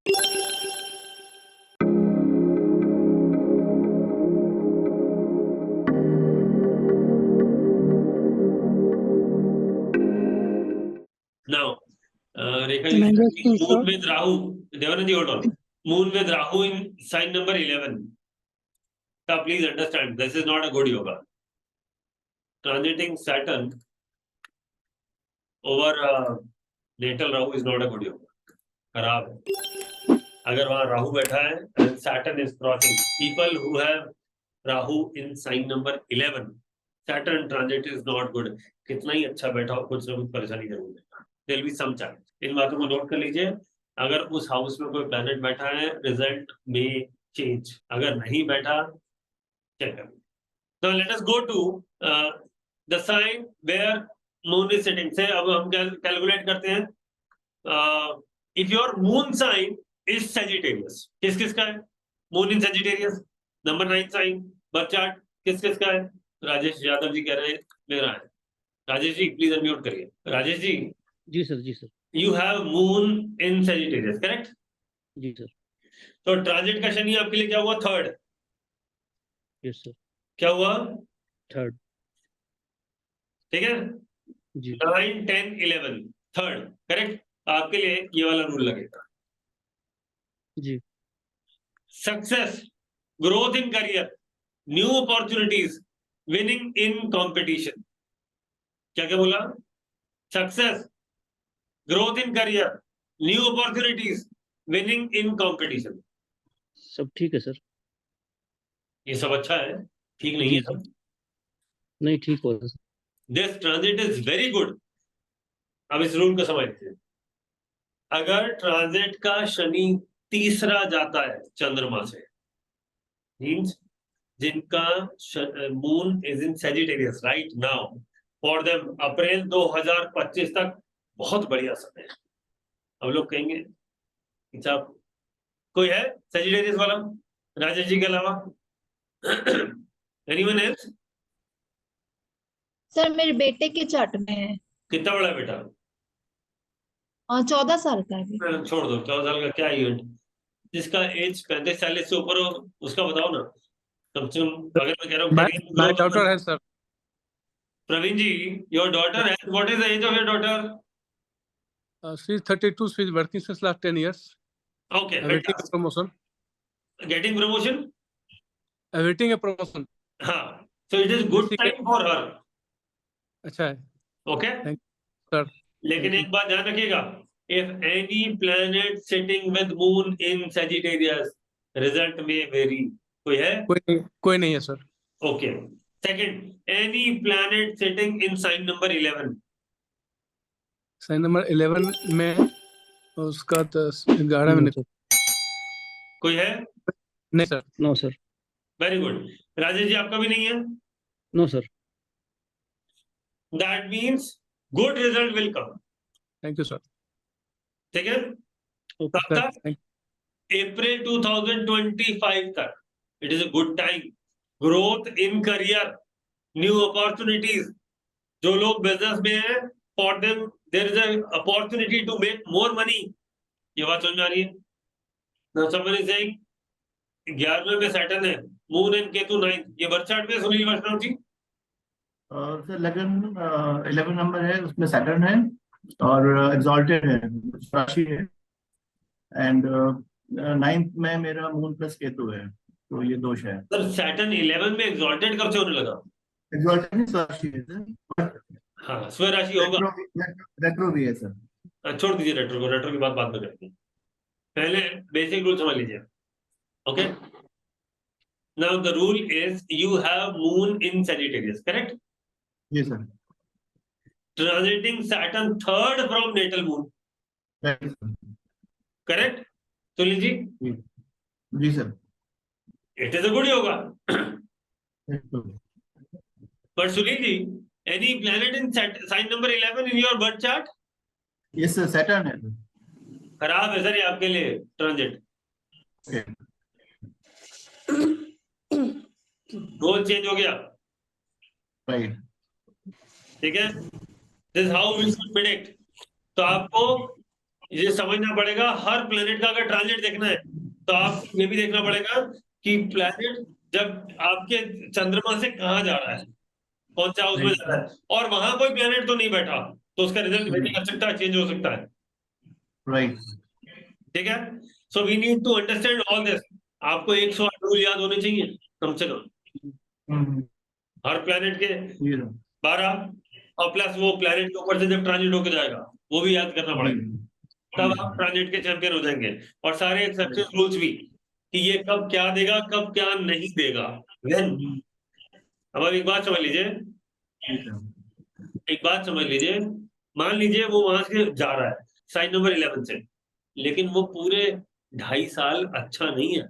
Now, Rekha ji, moon with Rahu. Devanand ji, hold on. Moon with Rahu in sign number 11. Now, please understand, this is not a good yoga. Transiting Saturn over natal Rahu is not a good yoga. खराब है. अगर वहाँ राहु बैठा है and Saturn is crossing, people who have Rahu in sign number 11, Saturn transit is not good. कितना ही अच्छा बैठा हो, कुछ ना कुछ परेशानी जरूर देगा. There will be some challenge. इन बातों को नोट कर लीजिए. अगर उस हाउस में कोई प्लैनेट बैठा है, रिजल्ट में चेंज. अगर नहीं बैठा, चेक कर. So let us go to the sign where moon is sitting. से अब हम कैलकुलेट करते हैं. If your moon sign is Sagittarius, किस किस का है? Moon in Sagittarius, number 9 sign, birth chart किस किस का है? राजेश यादव जी कह रहे हैं मेरा है. राजेश जी प्लीज अनम्यूट करिए. राजेश जी. जी सर, जी sir. You have moon in Sagittarius, correct? जी सर. तो ट्रांजिट का शनि आपके लिए क्या हुआ? थर्ड. Yes sir. क्या हुआ? थर्ड. ठीक है. जी. 9, 10, 11 थर्ड, करेक्ट. आपके लिए ये वाला रूल लगेगा. जी. Success, growth in career, new opportunities, winning in competition. क्या क्या बोला? Success, growth in career, new opportunities, winning in competition. सब ठीक है सर. ये सब अच्छा है. ठीक नहीं है सब? नहीं, ठीक हो sir. This transit is very good. अब इस रूल को समझते हैं. अगर ट्रांजिट का शनि तीसरा जाता है चंद्रमा से, मींस जिनका moon is in Sagittarius right now, for them April 2025 तक बहुत बढ़िया समय है. अब लोग कहेंगे अच्छा कोई है सेजिटेरियस वाला राजेश जी के अलावा? Anyone else? सर मेरे बेटे के चार्ट में है. कितना बड़ा है बेटा? 14 साल का है. छोड़ दो, 14 साल का क्या इवेंट. जिसका एज 35-40 से ऊपर हो उसका बताओ ना. कम से कम अगर मैं कह रहा हूँ माय डॉटर है sir. Praveen ji, your daughter है. What is the age of your daughter? She is 32. She is working since last 10 years. Okay, Awaiting a promotion. Getting promotion? Awaiting a promotion. हाँ, so it is good time for her. अच्छा है. Okay? Thank you, sir. लेकिन एक बात ध्यान रखिएगा. If any planet sitting with moon in Sagittarius, result may vary. कोई है? कोई नहीं है sir. Okay. Second, any planet sitting in sign number 11. Sign number 11 में उसका 11 में कोई है? नहीं sir. No sir. Very good. Rajesh ji आपका भी नहीं है? No sir. That means good result will come. Thank you sir. ठीक है. कब तक? अप्रैल 2025 तक. It is a good time. Growth in career, new opportunities. जो लोग बिजनेस में हैं, for them there is an opportunity to make more money. ये बात समझ में आ रही है? Now somebody is saying 11वें में सैटर्न है, मून एंड केतु 9. ये बर्थ चार्ट में सुनील वैष्णव जी? सर 11 नंबर है, उसमें सैटर्न है और एग्जॉल्टेड है, राशि है. एंड 9th में मेरा मून प्लस केतु है, तो ये दोष है. सर सैटर्न 11 में एग्जॉल्टेड कब से होने लगा? एग्जॉल्टेड राशि है सर. हाँ, स्व राशि होगा. रेट्रो भी है सर. छोड़ दीजिए रेट्रो को. रेट्रो की बात बाद में करेंगे. पहले बेसिक रूल समझ लीजिए. Okay. Now the rule is you have moon in Sagittarius, correct? जी sir. Transiting Saturn third from natal moon, correct? Sunil ji? जी sir. It is a good yoga. But Sunil ji, any planet in sign number 11 in your birth chart? Yes sir, Saturn है. खराब है sir ये आपके लिए transit. Role change हो गया. राइट. ठीक है. This how we should predict. तो आपको ये समझना पड़ेगा, हर प्लेनेट का अगर ट्रांजिट देखना है तो आप ये भी देखना पड़ेगा कि प्लेनेट जब आपके चंद्रमा से कहाँ जा रहा है, कौन से हाउस में जा रहा है, और वहां कोई प्लेनेट तो नहीं बैठा, तो उसका रिजल्ट वेरी कर सकता है, चेंज हो सकता है। राइट। ठीक है, so we need to understand all this. आपको 108 रूल याद होने चाहिए कम से कम, हर प्लेनेट के 12, और प्लस वो प्लेनेट के ऊपर से जब ट्रांजिट होके जाएगा वो भी याद करना पड़ेगा, तब आप ट्रांजिट के चैंपियन हो जाएंगे। और सारे एक्सेप्शन रूल्स भी, कि ये कब क्या देगा, कब क्या नहीं देगा। When? अब एक बात समझ लीजिए, एक बात समझ लीजिए, मान लीजिए वो वहां से जा रहा है साइन नंबर 11 से, लेकिन वो पूरे 2.5 साल अच्छा नहीं है।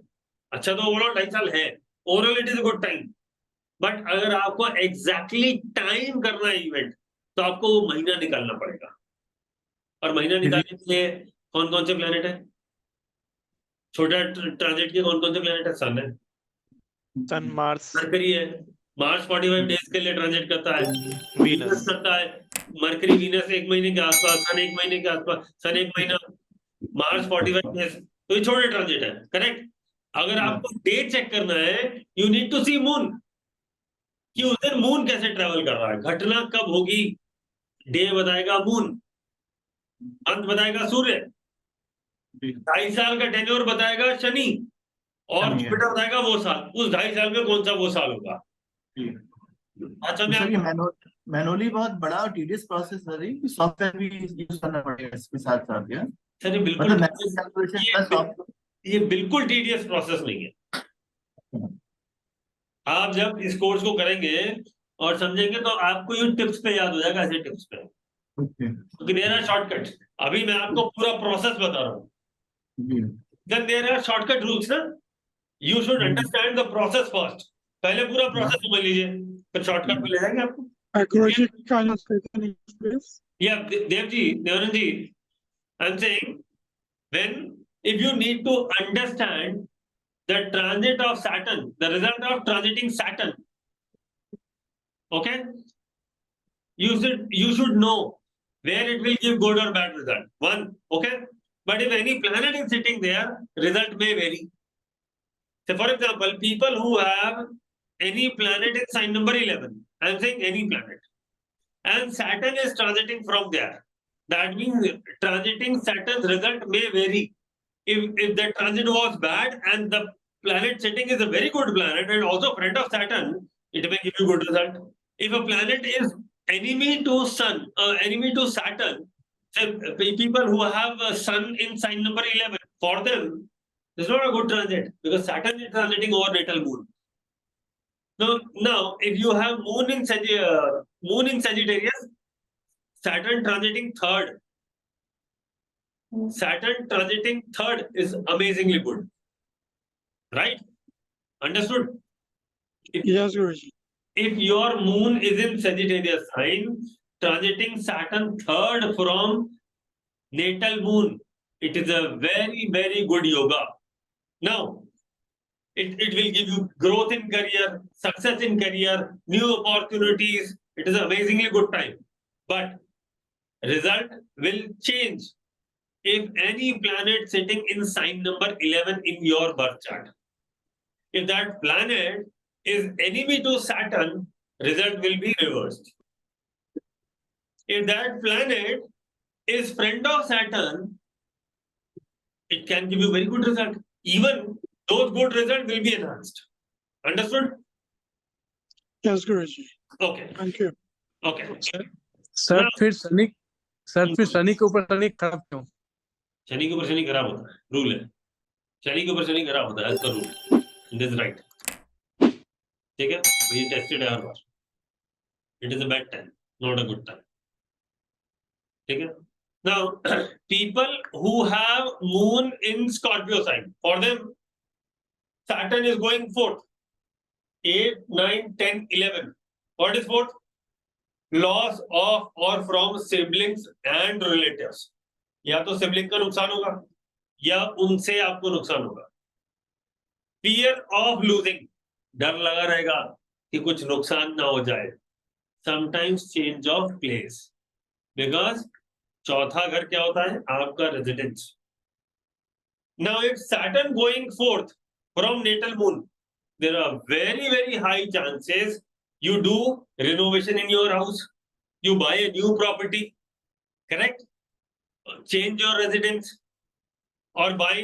अच्छा तो ओवरऑल 2.5 साल है, overall it is good time, but अगर आपको एग्जैक्टली टाइम करना है इवेंट, तो आपको वो महीना निकालना पड़ेगा। और महीना निकालने के लिए कौन कौन से प्लेनेट है, छोटा ट्रांजिट के कौन कौन से प्लेनेट है? सन है, सन, मार्स, मरकरी है, मार्स 45 डेज के लिए ट्रांजिट करता है, वीनस करता है, मरकरी वीनस 1 महीने के आसपास, सन 1 महीने के आसपास, सन 1 महीना, मार्स 45 डेज, तो ये छोटे ट्रांजिट है, करेक्ट। अगर आपको डे चेक करना है, you need to see moon, कि उस दिन मून कैसे ट्रेवल कर रहा है, घटना कब होगी, डे बताएगा मून, अंत बताएगा सूर्य, 2.5 साल का टेन्योर बताएगा शनि, और जुपिटर बताएगा वो साल, उस 2.5 साल में कौन सा वो साल होगा। अच्छा, सर ये मैनुअली बहुत बड़ा और टीडियस प्रोसेस है, सॉफ्टवेयर भी यूज करना पड़ेगा इसके साथ साथ यार। सर मतलब ये बिल्कुल टीडियस प्रोसेस नहीं है। आप जब इस कोर्स को करेंगे और समझेंगे तो आपको ये टिप्स पे याद हो जाएगा, ऐसे टिप्स पे, क्योंकि देयर आर शॉर्टकट। अभी मैं आपको पूरा प्रोसेस बता रहा हूँ, then there are shortcut rules ना, you should understand the process first. पहले पूरा प्रोसेस समझ लीजिए, फिर शॉर्टकट पे ले जाएंगे आपको। या Dev ji, Devanand ji, I am saying, when if you need to understand the transit of Saturn, the result of transiting Saturn, okay, you should know where it will give good or bad result. One, okay, but if any planet is sitting there, result may vary. So for example, people who have any planet in sign number 11, I am saying any planet, and Saturn is transiting from there, that means transiting Saturn's result may vary. If the transit was bad and the planet sitting is a very good planet and also friend of Saturn, it may give you good result. If a planet is enemy to Sun, enemy to Saturn, people who have a Sun in sign number 11, for them, it's not a good transit because Saturn is transiting over natal moon. Now, if you have moon in Sagittarius, Saturn transiting third. Saturn transiting third is amazingly good, right? Understood? Yes, Guruji. If your moon is in Sagittarius sign, transiting Saturn third from natal moon, it is a very, very good yoga. Now, it will give you growth in career, success in career, new opportunities. It is an amazingly good time. But result will change if any planet sitting in sign number 11 in your birth chart. If that planet is enemy to Saturn, result will be reversed. If that planet is friend of Saturn, it can give you very good result. Even those good results will be enhanced. Understood? Yes, Guruji. Okay. Thank you. Okay. Sir फिर शनि के ऊपर शनि खराब क्यों? शनि के ऊपर शनि खराब होता है, रूल है। शनि के ऊपर शनि खराब होता है, इसका रूल, दिस राइट। ठीक है, ये टेस्टेड है हर बार। It is a bad time, not a good time. ठीक है, now people who have moon in Scorpio sign, for them Saturn is going fourth, 8, 9, 10, 11. What is fourth? Loss of or from siblings and relatives. या तो sibling का नुकसान होगा या उनसे आपको नुकसान होगा। फियर ऑफ लूजिंग, डर लगा रहेगा कि कुछ नुकसान ना हो जाए। Sometimes change of place, because चौथा घर क्या होता है? आपका residence. Now it's Saturn going forth from natal moon. There are very, very high chances you do renovation in your house. You buy a new property, correct? Change your residence or buy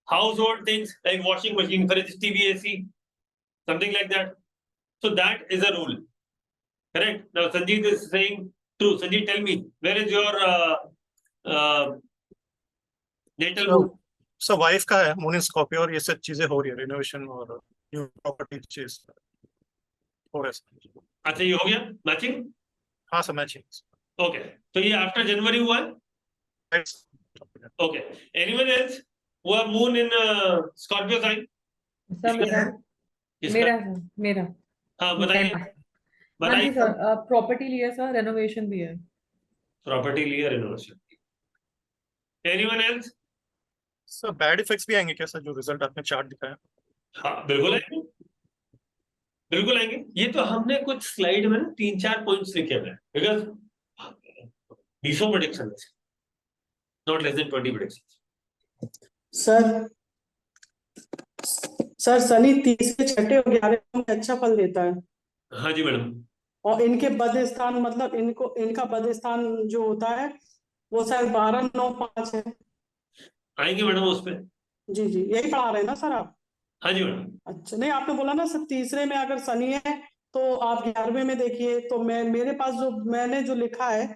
household things like washing machine, fridge, TV, AC, something like that. So that is a rule, correct? Now Sanjeev is saying true. Sanjeev, tell me, where is your natal moon? Sir wife का है moon in Scorpio और ये सब चीजें हो रही है renovation और न्यू प्रॉपर्टी चीज हो रहा है। अच्छा, ये हो गया मैचिंग। हाँ सर मैचिंग। ओके, तो ये आफ्टर जनवरी हुआ है। Okay, anyone else who have moon in Scorpio sign? Sir मेरा किसका? मेरा है मेरा हाँ बताइए, हाँ जी बताइए। सर, प्रॉपर्टी लिया सर, रेनोवेशन भी है। प्रॉपर्टी लिया, renovation. Anyone else? Sir bad effects भी आएंगे क्या सर, जो रिजल्ट आपने चार्ट दिखाया? हाँ बिल्कुल आएंगे, बिल्कुल आएंगे। ये तो हमने कुछ स्लाइड में 3-4 पॉइंट्स लिखे हुए हैं, because 20 prediction, not less than 20 prediction. Sir Shani तीसरे छठे और 11वें में अच्छा फल देता है, हाँ जी मैडम। और इनके बद स्थान मतलब इनका बद स्थान जो होता है वो शायद 12, 9, 5 है। आएंगे मैडम उस पे। जी यही पढ़ा रहे हैं ना सर आप? हाँ जी मैडम। अच्छा, नहीं आपने बोला ना सर तीसरे में अगर शनि है तो आप 11वें में देखिए, तो मेरे पास मैंने जो लिखा है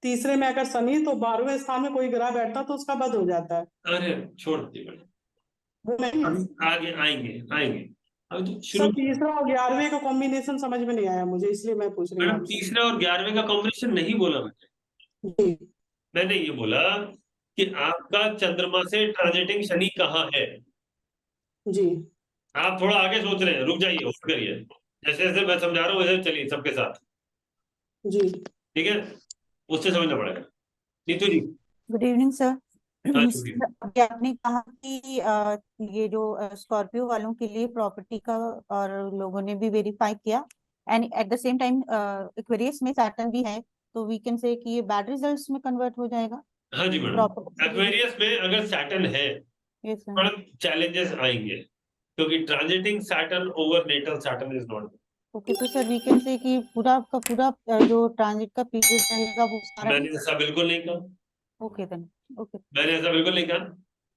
तीसरे में अगर शनि तो 12वें स्थान में कोई ग्रह बैठता तो उसका बद हो जाता है। अरे छोड़ दीजिए मैडम, वो नहीं है। आगे आएंगे आएंगे। अभी तो सर शुरू। तीसरा और 11वें का कॉम्बिनेशन समझ में नहीं आया मुझे, इसलिए मैं पूछ रही हूँ मैडम आपसे। तीसरे और 11वें का कॉम्बिनेशन नहीं बोला मैंने। जी मैंने ये बोला कि आपका चंद्रमा से ट्रांजिटिंग शनि कहाँ है। जी आप थोड़ा आगे सोच रहे हैं, रुक जाइए, होल्ड करिए। जैसे जैसे मैं समझा रहा हूँ वैसे चलिए सबके साथ, जी ठीक है? उससे समझना पड़ेगा। Neetu ji. Good evening sir. हाँ जी। अभी आपने कहा कि ये जो स्कॉर्पियो वालों के लिए प्रॉपर्टी का और लोगों ने भी वेरीफाई किया, and at the same time Aquarius में सैटर्न भी है, तो वी कैन से कि ये बैड रिजल्ट्स में कन्वर्ट हो जाएगा। हाँ जी मैडम, एक्वेरियस में अगर सैटर्न है यस सर। थोड़ा चैलेंजेस आएंगे, क्योंकि transiting Saturn over natal Saturn is not. Okay, तो सर वी कैन से कि पूरा का पूरा जो ट्रांजिट का पीरियड रहेगा वो सारा। मैंने ऐसा बिल्कुल नहीं कहा, ओके देन, ओके मैंने ऐसा बिल्कुल नहीं कहा।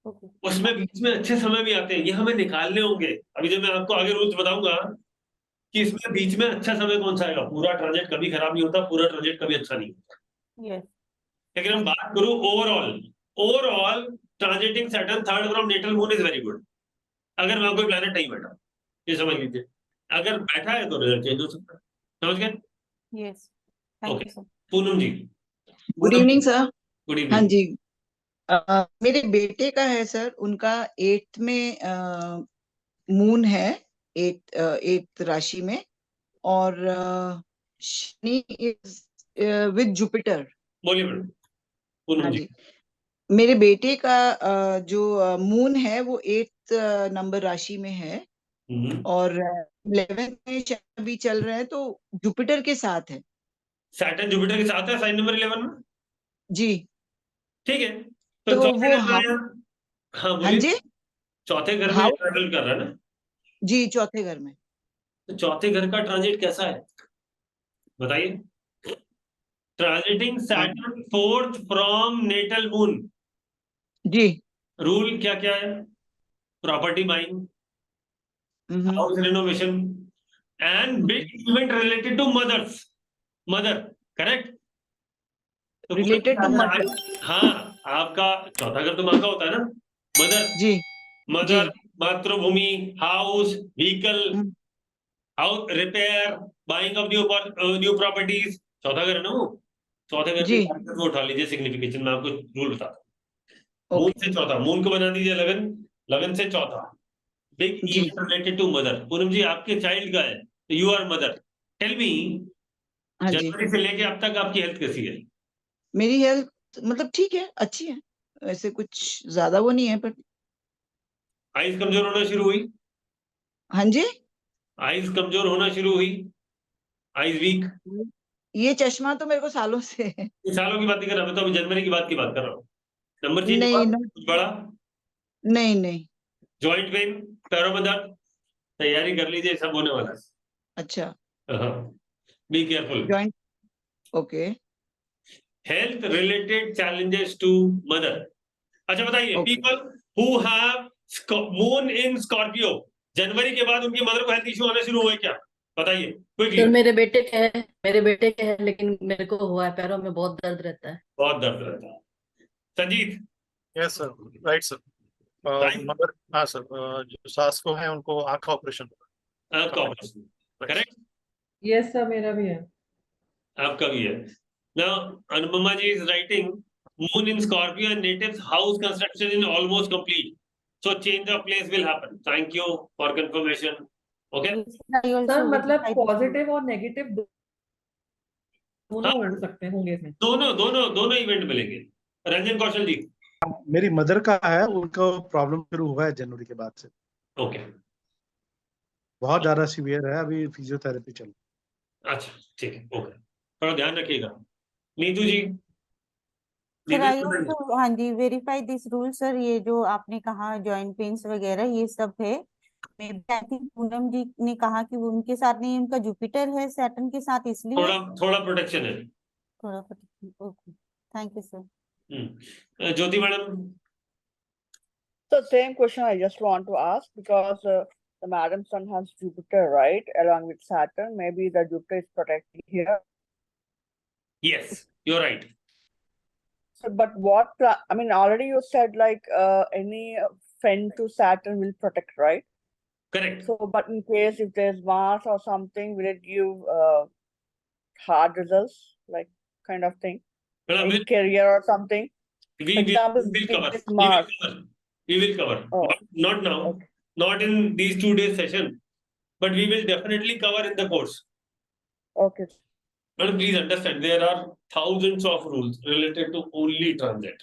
ओके। उसमें बीच में अच्छे समय भी आते हैं, ये हमें निकालने होंगे। अभी जब मैं आपको आगे रूल्स बताऊंगा कि इसमें बीच में अच्छा समय कौन सा आएगा। पूरा ट्रांजिट कभी खराब नहीं होता, पूरा ट्रांजिट कभी अच्छा नहीं होता। यस लेकिन हम बात करूं overall transiting Saturn third from natal moon is very good. अगर वहां कोई प्लैनेट नहीं बैठा, ये समझ लीजिए। अगर बैठा है तो रिजल्ट चेंज हो सकता है, समझ गए? Yes, thank okay. You sir. Poonam ji. Good evening sir. Good हाँ इवनिंग। जी, मेरे बेटे का है सर, उनका 8th में मून है, 8th राशि में, और शनि इज विद जुपिटर। बोलिए मैडम। पूनम हाँ जी। जी, मेरे बेटे का जो मून है वो 8th नंबर राशि में है, और 11th में शनि भी चल रहा है, तो जुपिटर के साथ है। सैटर्न जुपिटर के साथ है साइन नंबर 11 में। जी, ठीक है, तो चौथे वो घर में हाँ हाँ बोलिए। जी, चौथे घर में हाउ ट्रैवल कर रहा है ना, जी चौथे घर में। तो चौथे घर का ट्रांजिट कैसा है बताइए? Transiting Saturn fourth from natal moon. जी रूल क्या क्या है? Property buying, house renovation and big event related to mother, correct? तो रिलेटेड टू मदर। हाँ, आपका चौथा घर तो माँ का होता है ना, जी मदर, मातृभूमि, house, vehicle, house repair, buying of new properties, चौथा घर है ना वो। चौथे घर जी को उठा लीजिए सिग्निफिकेशन में, आपको रूल बताता हूँ। मून ओके से चौथा, मून को बना दीजिए लगन, लगन से चौथा, बिग जी event related to mother. Poonam ji आपके चाइल्ड का है, you are mother. Tell me, हाँ जी, जनवरी से लेके अब तक आपकी हेल्थ कैसी है? मेरी हेल्थ मतलब ठीक है, अच्छी है, वैसे कुछ ज्यादा वो नहीं है, पर आइज कमजोर होना शुरू हुई? हाँ जी, आइज कमजोर होना शुरू हुई? Eyes weak? ये चश्मा तो मेरे को सालों से है। सालों की बात नहीं कर रहा मैं, तो अभी जनवरी की बात कर रहा हूँ। नंबर चेंज नहीं हुआ ना, कुछ बड़ा? नहीं जॉइंट पेन, पैरों में दर्द, तैयारी कर लीजिए, सब होने वाला है। अच्छा, be careful. Joint, okay health related challenges to mother. अच्छा बताइए, Okay. People who have moon in Scorpio, जनवरी के बाद उनकी मदर को हेल्थ इश्यू आने शुरू हुए क्या? बताइए क्विकली। सर मेरे बेटे के है लेकिन मेरे को हुआ है, पैरों में बहुत दर्द रहता है। बहुत दर्द रहता है। Sanjeet? Yes sir, right sir. मगर हाँ सर, जो सास को है उनको आँख का ऑपरेशन। आँख का ऑपरेशन, करेक्ट? यस सर, मेरा भी है। आपका भी है। Now, Anupama ji is writing, moon in Scorpio and natives house construction is almost complete. So change of place will happen. Thank you for confirmation. Okay? Sir मतलब positive और negative दोनों हो सकते हैं, होंगे इसमें। दोनों इवेंट मिलेंगे। रंजन कौशल जी? मेरी मदर का है, उनको प्रॉब्लम शुरू हुआ है जनवरी के बाद से। ओके, बहुत ज्यादा सीवियर है, अभी फिजियोथेरेपी चल। अच्छा ठीक है, ओके, थोड़ा ध्यान रखिएगा। नीतू जी? सर आई ऑल्सो, हाँ जी, वेरीफाई दिस रूल सर। ये जो आपने कहा जॉइंट पेन्स वगैरह ये सब है, maybe I think Poonam ji ने कहा कि वो उनके साथ नहीं, उनका जुपिटर है सैटर्न के साथ, इसलिए थोड़ा प्रोटेक्शन है। थोड़ा okay, thank you sir. Jyoti madam? So same question I just want to ask, because the madam's son has Jupiter, right, along with Saturn. Maybe the Jupiter is protecting here. Yes, you're right. So, but I mean, already you said like any fen to Saturn will protect, right? Correct. So, but in case if there's Mars or something, will it give hard results, like kind of thing, in career or something? We will cover. Oh. Not now, Okay. not in these 2 days session, but we will definitely cover in the course. Okay. But please understand, there are thousands of rules related to only transit.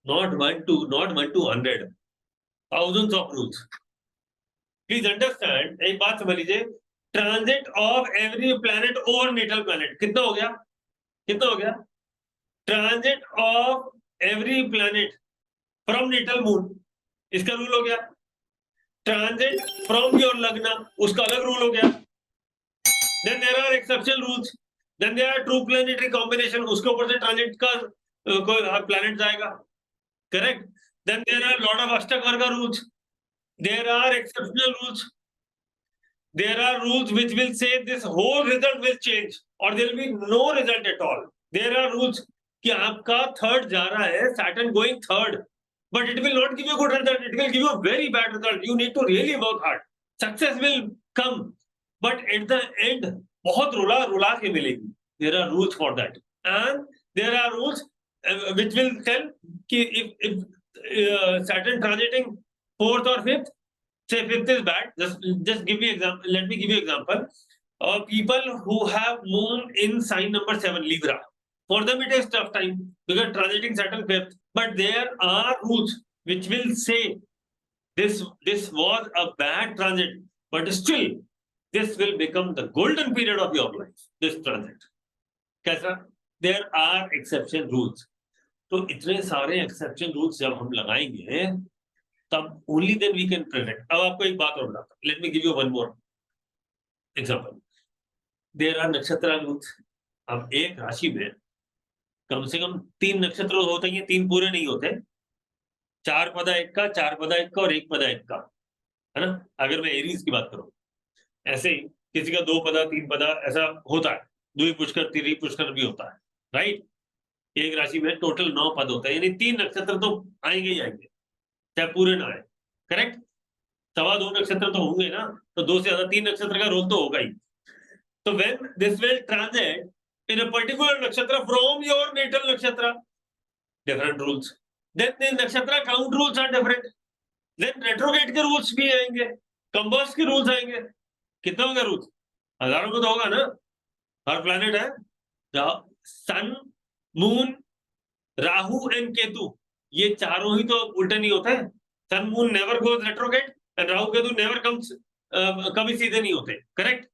Not 1 to 100. Thousands of rules. Please understand, एक बात समझ लीजिए, transit of every planet over natal planet कितना हो गया? Transit of every planet from natal moon, इसका rule हो गया। Transit from your lagna, उसका अलग रूल हो गया। Then there are exceptional rules. Then there are true planetary combination, उसके ऊपर से transit का कोई planet जाएगा, correct? Then there are lot of Ashtavarga rules. There are exceptional rules. There are rules which will say this whole result will change or there will be no result at all. There are rules कि आपका third जा रहा है, Saturn going third, but it will not give you a good result. It will give you a very bad result. You need to really work hard. Success will come, but at the end बहुत रुला के मिलेगी. There are rules for that, and there are rules which will tell कि if Saturn transiting 4th or 5th, say 5th is bad. Just give me example. Let me give you example. People who have moon in sign number 7, Libra, for them it is tough time because transiting Saturn 5th. But there are rules which will say this was a bad transit, but still this will become the golden period of your life. This transit. कैसा? There are exception rules. तो इतने सारे exception rules जब हम लगाएंगे तब only then we can predict. अब आपको एक बात और बताता हूं. Let me give you one more example. There are नक्षत्र rules. अब एक राशि में कम से कम 3 नक्षत्र होते हैं, 3 पूरे नहीं होते, 4 पदा 1 का, 4 पदा 1 का और 1 पदा 1 का, है ना? अगर मैं एरीज की बात करूं, ऐसे ही किसी का 2 पदा 3 पदा ऐसा होता है, 2 पुष्कर 3 पुष्कर भी होता है, राइट? एक राशि में टोटल 9 पद होता है, यानी 3 नक्षत्र तो आएंगे ही आएंगे, चाहे पूरे ना आए, करेक्ट? 2.25 नक्षत्र तो होंगे ना, तो 2 से ज्यादा 3 नक्षत्र का रोल तो होगा ही. तो when this will transit in a particular nakshatra from your natal nakshatra, different rules. Then the nakshatra count rules are different. Then retrograde के rules भी आएंगे, combust के rules आएंगे. कितना होगा rules? हजारों को तो होगा ना. हर planet है, जहाँ sun, moon, Rahu and Ketu, ये चारों ही तो उल्टे नहीं होते. Sun, moon never goes retrograde and Rahu Ketu never comes, कभी सीधे नहीं होते, correct?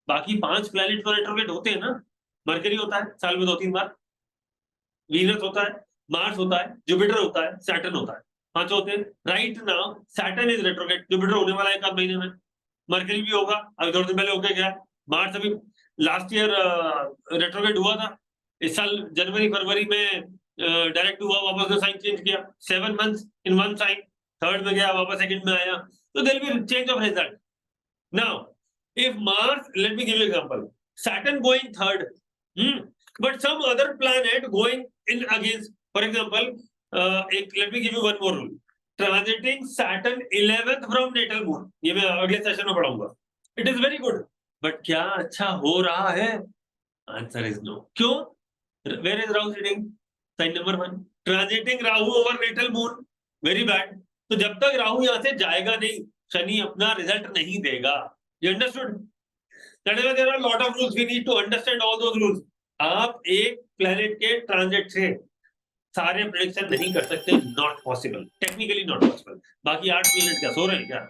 बाकी 5 प्लैनेट तो रेट्रोग्रेड होते हैं ना। मरकरी होता है साल में 2-3 बार, वीनस होता है, मार्स होता है, जुपिटर होता है, सैटर्न होता है, 5 होते हैं। Right now Saturn is retrograde, Jupiter होने वाला है 1 महीने में, मरकरी भी होगा, अभी 2 दिन पहले होके गया, मार्स अभी लास्ट ईयर रेट्रोग्रेड हुआ था, इस साल जनवरी फरवरी में डायरेक्ट हुआ, वापस ने साइन चेंज किया, 7 months in one sign, third में गया, वापस सेकंड में आया, तो there will be change of result. Now if Mars, let me give you example, Saturn going third, but some other planet going in against, for example, let me give you one more rule, transiting Saturn 11th from natal moon, ये मैं अगले session में पढ़ाऊंगा, it is very good, but क्या अच्छा हो रहा है? Answer is no. क्यों? Where is Rahu sitting? Sign number 1, transiting Rahu over natal moon, very bad. तो जब तक राहु यहाँ से जाएगा नहीं, शनि अपना रिजल्ट नहीं देगा। You understood? That is why there are a lot of rules. We need to understand all those rules. आप एक प्लेनेट के ट्रांजिट से सारे प्रेडिक्शन नहीं कर सकते, not possible, technically not possible. बाकी 8 मिनट क्या सो रहे हैं क्या?